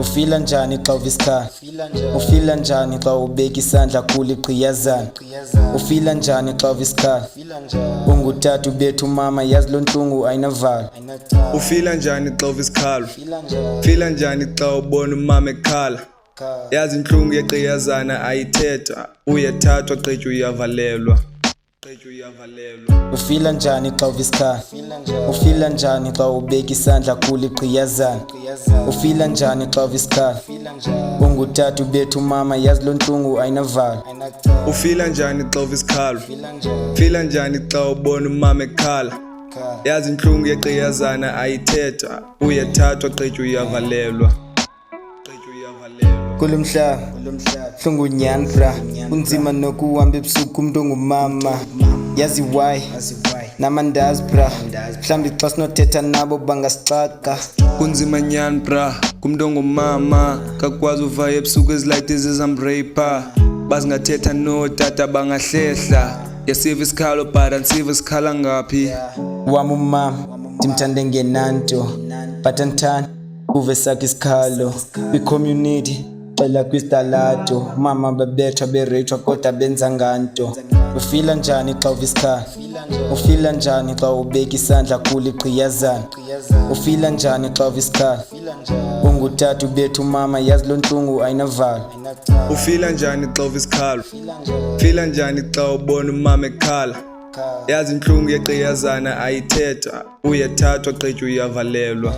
Ufila njani xa uvisikhala? Ufila njani xa ubeka isandla kule gqiyazana? Ufila njani xa uvisikhala? Ungutata ubethu mama yazi loo ntlungu ayinavalo. Ufila njani xa uvisikhala? Ufila njani xa ubona umama ekhala? Yazi intlungu yegqiyazana ayithetha, uyathathwa gqitywa uyavalelwa. Ufila njani xa uvisikhala? Ufila njani xa ubeka isandla kule gqiyazana? Ufila njani xa uvisikhala? Ungutata ubethu mama yazi loo ntlungu ayinavalo. Ufila njani xa uvisikhala? Ufila njani xa ubona umama ekhala? Yazi intlungu yegqiyazana ayithetha, uyathathwa gqitywa uyavalelwa. Kulo mhlaba buhlungu nyani bra, kunzima nokuhamba ebusuku umntu ongumama. Yazi why namandazi bra, mhlawumbi xa sinothetha nabo bangasixaka. Kunzima nyani bra, kumntu ongumama kakwazi uvaya ebusuku ezilayiti zizamreyipha. Bazingathetha nootata bangahlehla. Yasiva isikhalo but andisiva isikhala ngaphi. Wam umama ndimthande ngenanto but andithandi uve sakhe isikhalo kwi-community. Xela kwisitalato mama babethwa bereyithwa kodwa benza nganto. Ufila njani xa uvisikhala? Ufila njani xa ubeka isandla kule gqiyazana? Ufila njani xa uvisikhala? Ungutata ubethu mama yazi loo ntlungu ayinavalo. Ufila njani xa uvisikhala? Ufila njani xa ubona umama ekhala? Yazi intlungu yegqiyazana ayithetha, uyathathwa gqitywa uyavalelwa.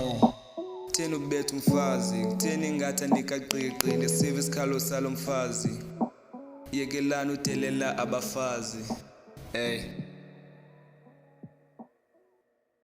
Kutheni ubetha umfazi? Kutheni ingathi andikagqiqi? Ndisiva isikhalo salo mfazi. Yekelani udelela abafazi. Hey.